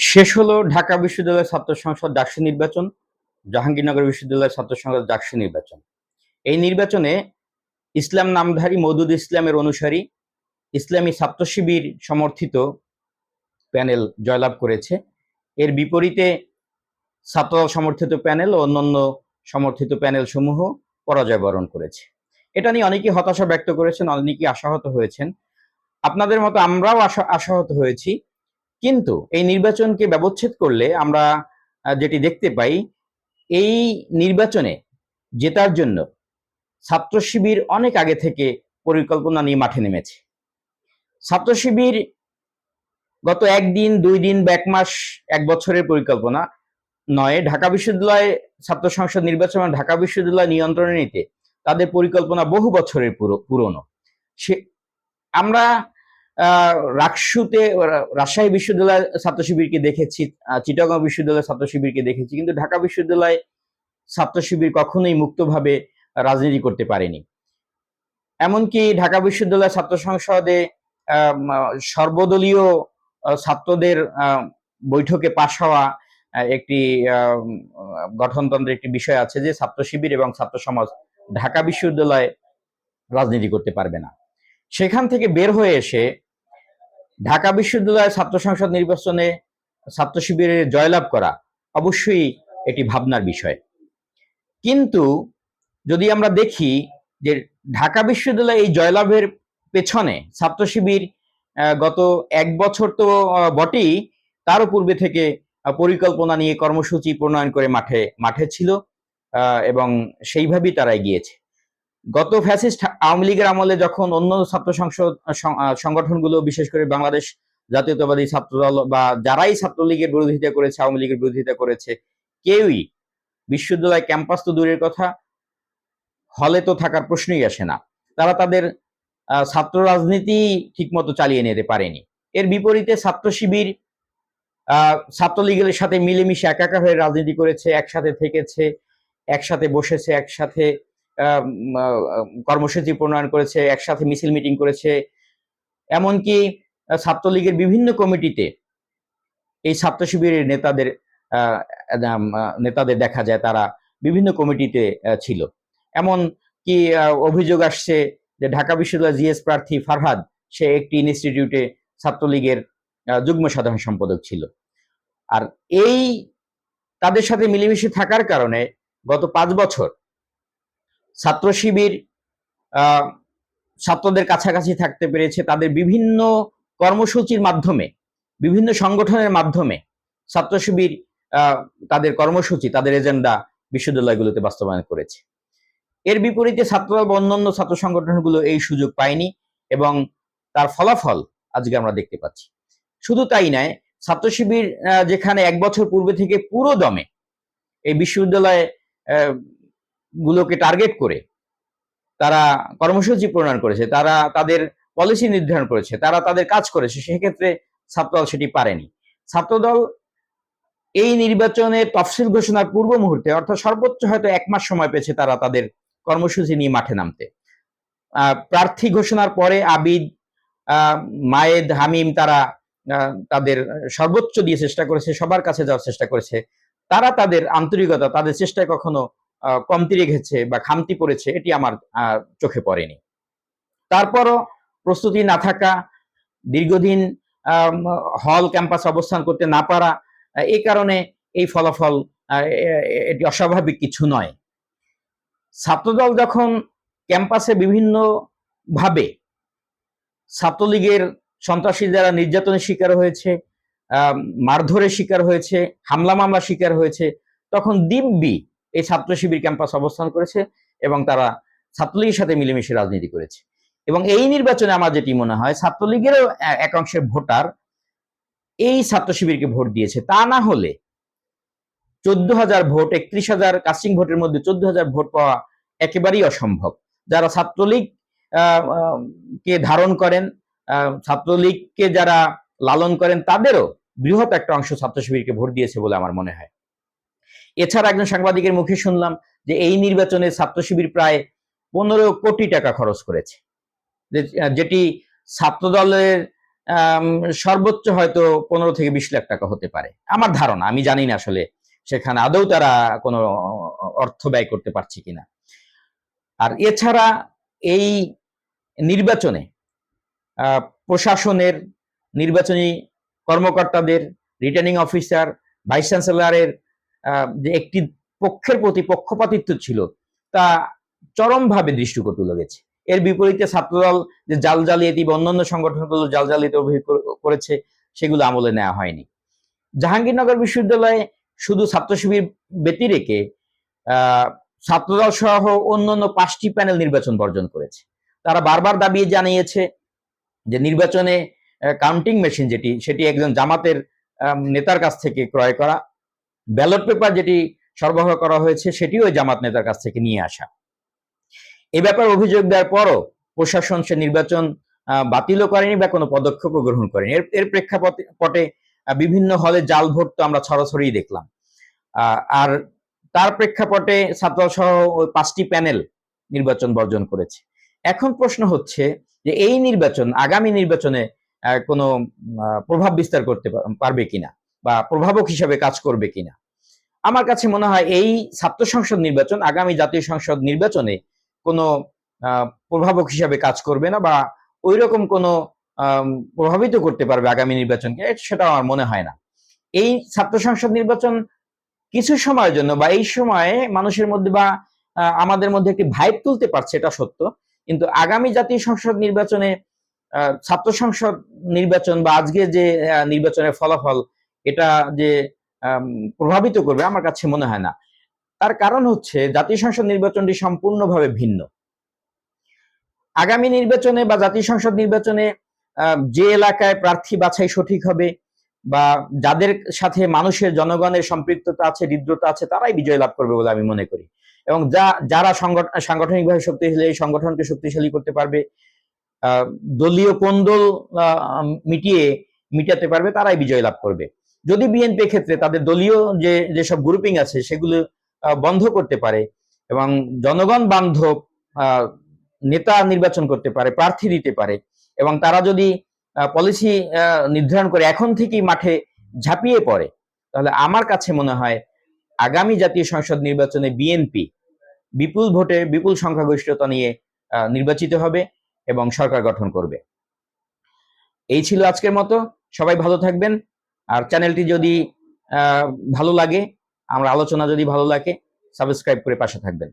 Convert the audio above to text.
শেষ হলো ঢাকা বিশ্ববিদ্যালয়ের ছাত্র সংসদ ডাকসু নির্বাচন, জাহাঙ্গীরনগর বিশ্ববিদ্যালয়ের ছাত্র সংসদ ডাকসু নির্বাচন। এই নির্বাচনে ইসলাম নামধারী মওদুদ ইসলামের অনুসারী ইসলামী ছাত্র শিবির সমর্থিত প্যানেল জয়লাভ করেছে। এর বিপরীতে ছাত্রদল সমর্থিত প্যানেল ও অন্যান্য সমর্থিত প্যানেল সমূহ পরাজয় বরণ করেছে। এটা নিয়ে অনেকেই হতাশা ব্যক্ত করেছেন, অনেকেই আশাহত হয়েছেন। আপনাদের মতো আমরাও আশাহত হয়েছি। কিন্তু এই নির্বাচনকে ব্যবচ্ছেদ করলে আমরা যেটি দেখতে পাই, এই নির্বাচনে জেতার জন্য ছাত্র শিবির অনেক আগে থেকে পরিকল্পনা নিয়ে মাঠে নেমেছে। ছাত্র শিবির গত একদিন, 2 দিন বা 1 মাস, 1 বছরের পরিকল্পনা নয়। ঢাকা বিশ্ববিদ্যালয় ছাত্র সংসদ নির্বাচন ঢাকা বিশ্ববিদ্যালয় নিয়ন্ত্রণে নিতে তাদের পরিকল্পনা বহু বছরের পুরনো। সে আমরা রাকসুতে রাজশাহী বিশ্ববিদ্যালয় ছাত্র শিবিরকে দেখেছি, চিটাগং বিশ্ববিদ্যালয় ছাত্র শিবিরকে দেখেছি, কিন্তু ঢাকা বিশ্ববিদ্যালয় ছাত্র শিবির কখনোই মুক্তভাবে রাজনীতি করতে পারেনি। এমনকি ঢাকা বিশ্ববিদ্যালয় ছাত্র সংসদে সর্বদলীয় ছাত্রদের বৈঠকে পাশ হওয়া একটি গঠনতন্ত্রের একটি বিষয় আছে যে ছাত্র শিবির এবং ছাত্র সমাজ ঢাকা বিশ্ববিদ্যালয়ে রাজনীতি করতে পারবে না। সেখান থেকে বের হয়ে এসে ঢাকা বিশ্ববিদ্যালয় ছাত্র সংসদ নির্বাচনে ছাত্র শিবিরের জয়লাভ করা অবশ্যই এটি ভাবনার বিষয়। কিন্তু যদি আমরা দেখি যে ঢাকা বিশ্ববিদ্যালয় এই জয়লাভের পেছনে ছাত্র শিবির গত 1 বছর তো বটেই, তারও পূর্বে থেকে পরিকল্পনা নিয়ে কর্মসূচি প্রণয়ন করে মাঠে ছিল এবং সেইভাবেই তারা এগিয়েছে। গত ফ্যাসিস্ট আওয়ামী লীগের আমলে যখন অন্য ছাত্র সংসদ সংগঠনগুলো, বিশেষ করে বাংলাদেশ জাতীয়তাবাদী ছাত্রদল বা যারাই ছাত্রলীগের বিরোধিতা করেছে, আওয়ামী লীগের বিরোধিতা করেছে, কেউই বিশ্ববিদ্যালয় ক্যাম্পাস তো দূরের কথা, হলে তো থাকার প্রশ্নই আসে না। তারা তাদের ছাত্র রাজনীতি ঠিকমতো চালিয়ে নিতে পারেনি। এর বিপরীতে ছাত্র শিবির ছাত্রলীগের সাথে মিলেমিশে একাকার হয়ে রাজনীতি করেছে, একসাথে থেকেছে, একসাথে বসেছে, একসাথে কর্মসূচি প্রণয়ন করেছে, একসাথে মিছিল মিটিং করেছে। এমনকি ছাত্রলীগের বিভিন্ন কমিটিতে এই ছাত্র শিবিরের নেতাদের দেখা যায় তারা বিভিন্ন কমিটিতে ছিল। এমন কি অভিযোগ আসছে যে ঢাকা বিশ্ববিদ্যালয়ের জিএস প্রার্থী ফারহাদ, সে একটি ইনস্টিটিউটে ছাত্রলীগের যুগ্ম সাধারণ সম্পাদক ছিল। আর এই তাদের সাথে মিলেমিশে থাকার কারণে গত 5 বছর ছাত্র শিবির ছাত্রদের কাছাকাছি থাকতে পেরেছে। তাদের বিভিন্ন কর্মসূচির মাধ্যমে, বিভিন্ন সংগঠনের মাধ্যমে ছাত্র শিবির তাদের কর্মসূচি, তাদের এজেন্ডা বিশ্ববিদ্যালয়গুলোতে বাস্তবায়ন করেছে। এর বিপরীতে ছাত্রদল বা অন্যান্য ছাত্র সংগঠনগুলো এই সুযোগ পায়নি এবং তার ফলাফল আজকে আমরা দেখতে পাচ্ছি। শুধু তাই নয়, ছাত্র শিবির যেখানে 1 বছর পূর্বে থেকে পুরো দমে এই বিশ্ববিদ্যালয় গুলোকে টার্গেট করে তারা কর্মসূচি প্রণয়ন করেছে, তারা তাদের পলিসি নির্ধারণ করেছে, তারা তাদের কাজ করেছে, সেক্ষেত্রে ছাত্রদল সেটি পারেনি। ছাত্রদল এই নির্বাচনের তফসিল ঘোষণার পূর্ব মুহূর্তে, অর্থাৎ সর্বোচ্চ হয়তো 1 মাস সময় পেয়েছে তারা তাদের কর্মসূচি নিয়ে মাঠে নামতে। প্রার্থী ঘোষণার পরে আবিদ, মায়েদ, হামিম তারা তাদের সর্বোচ্চ দিয়ে চেষ্টা করেছে, সবার কাছে যাওয়ার চেষ্টা করেছে। তারা তাদের আন্তরিকতা, তাদের চেষ্টায় কখনো কমতি রেখেছে বা খামতি পড়েছে এটি আমার চোখে পড়েনি। তারপরও প্রস্তুতি না থাকা, দীর্ঘদিন হল ক্যাম্পাস অবস্থান করতে না পারা, এই কারণে এই ফলাফল এটি অস্বাভাবিক কিছু নয়। ছাত্রদল যখন ক্যাম্পাসে বিভিন্ন ভাবে ছাত্রলীগের সন্ত্রাসী যারা নির্যাতনের শিকার হয়েছে, মারধরের শিকার হয়েছে, হামলা মামলার শিকার হয়েছে, তখন দিব্যি এই ছাত্র শিবির ক্যাম্পাস অবস্থান করেছে এবং তারা ছাত্রলীগের সাথে মিলেমিশে রাজনীতি করেছে। এবং এই নির্বাচনে আমার যেটি মনে হয়, ছাত্রলীগেরও একাংশের ভোটার এই ছাত্র শিবিরকে ভোট দিয়েছে। তা না হলে 14,000 ভোট, 31,000 কাস্টিং ভোটের মধ্যে 14,000 ভোট পাওয়া একেবারেই অসম্ভব। যারা ছাত্রলীগ কে ধারণ করেন, ছাত্রলীগকে যারা লালন করেন, তাদেরও বৃহৎ একটা অংশ ছাত্র শিবিরকে ভোট দিয়েছে বলে আমার মনে হয়। এছাড়া একজন সাংবাদিকের মুখে শুনলাম যে এই নির্বাচনে ছাত্র শিবির প্রায় 15 কোটি টাকা খরচ করেছে, যেটি ছাত্রদলের আম, সর্বোচ্চ হয়তো 15 থেকে 20 লাখ টাকা হতে পারে আমার ধারণা। আমি জানি না আসলে সেখানে আদৌ তারা কোনো অর্থ ব্যয় করতে পারছে কিনা। আর এছাড়া এই নির্বাচনে প্রশাসনের, নির্বাচনী কর্মকর্তাদের, রিটার্নিং অফিসার, ভাইস চ্যান্সেলরের যে একটি পক্ষের প্রতি পক্ষপাতিত্ব ছিল তা চরমভাবে দৃষ্টিকটু লেগেছে। এর বিপরীতে ছাত্রদল যে জাল জালিয়াতি বা অন্যান্য সংগঠনগুলো জাল জালিয়াতি অভিযোগ করেছে সেগুলো আমলে নেওয়া হয়নি। জাহাঙ্গীরনগর বিশ্ববিদ্যালয়ে শুধু ছাত্র শিবির ব্যতি রেখে ছাত্রদল সহ অন্যান্য 5টি প্যানেল নির্বাচন বর্জন করেছে। তারা বারবার দাবি জানিয়েছে যে নির্বাচনে কাউন্টিং মেশিন যেটি, সেটি একজন জামাতের নেতার কাছ থেকে ক্রয় করা, ব্যালট পেপার যেটি সরবরাহ করা হয়েছে সেটিও ওই জামাত নেতার কাছ থেকে নিয়ে আসা। এ ব্যাপারে অভিযোগ দেওয়ার পরও প্রশাসন সে নির্বাচন বাতিলও করেনি বা কোনো পদক্ষেপও গ্রহণ করেনি। এর প্রেক্ষাপটে বিভিন্ন হলে জাল ভোট তো আমরা ছড়াছড়ি দেখলাম। আর তার প্রেক্ষাপটে ছাত্র সহ ওই 5টি প্যানেল নির্বাচন বর্জন করেছে। এখন প্রশ্ন হচ্ছে যে এই নির্বাচন আগামী নির্বাচনে কোনো প্রভাব বিস্তার করতে পারবে কিনা বা প্রভাবক হিসাবে কাজ করবে কিনা। আমার কাছে মনে হয় এই ছাত্র সংসদ নির্বাচন আগামী জাতীয় সংসদ নির্বাচনে কোনো প্রভাবক হিসাবে কাজ করবে না বা ওই রকম কোনো প্রভাবিত করতে পারবে আগামী নির্বাচনকে, সেটা আমার মনে হয় না। এই ছাত্র সংসদ নির্বাচন কিছু সময়ের জন্য বা এই সময়ে মানুষের মধ্যে বা আমাদের মধ্যে একটি ভাইব তুলতে পারছে, এটা সত্য। কিন্তু আগামী জাতীয় সংসদ নির্বাচনে ছাত্র সংসদ নির্বাচন বা আজকে যে নির্বাচনের ফলাফল এটা যে প্রভাবিত করবে আমার কাছে মনে হয় না। তার কারণ হচ্ছে জাতীয় সংসদ নির্বাচনটি সম্পূর্ণভাবে ভিন্ন। আগামী নির্বাচনে বা জাতীয় সংসদ নির্বাচনে যে এলাকায় প্রার্থী বাছাই সঠিক হবে বা যাদের সাথে মানুষের জনগণের সম্পৃক্ততা আছে, হৃদ্রতা আছে, তারাই বিজয় লাভ করবে বলে আমি মনে করি। এবং যারা সাংগঠনিকভাবে শক্তিশালী, এই সংগঠনকে শক্তিশালী করতে পারবে, দলীয় কোন্দল মিটাতে পারবে, তারাই বিজয় লাভ করবে। যদি বিএনপি ক্ষেত্রে তাদের দলীয় যেসব গ্রুপিং আছে সেগুলো বন্ধ করতে পারে এবং জনগণ বান্ধব নেতা নির্বাচন করতে পারে, প্রার্থী দিতে পারে এবং তারা যদি পলিসি নির্ধারণ করে এখন থেকেই মাঠে ঝাঁপিয়ে পড়ে, তাহলে আমার কাছে মনে হয় আগামী জাতীয় সংসদ নির্বাচনে বিএনপি বিপুল ভোটে, বিপুল সংখ্যাগরিষ্ঠতা নিয়ে নির্বাচিত হবে এবং সরকার গঠন করবে। এই ছিল আজকের মতো। সবাই ভালো থাকবেন। আর চ্যানেলটি যদি ভালো লাগে, আমরা আলোচনা যদি ভালো লাগে, সাবস্ক্রাইব করে পাশে থাকবেন।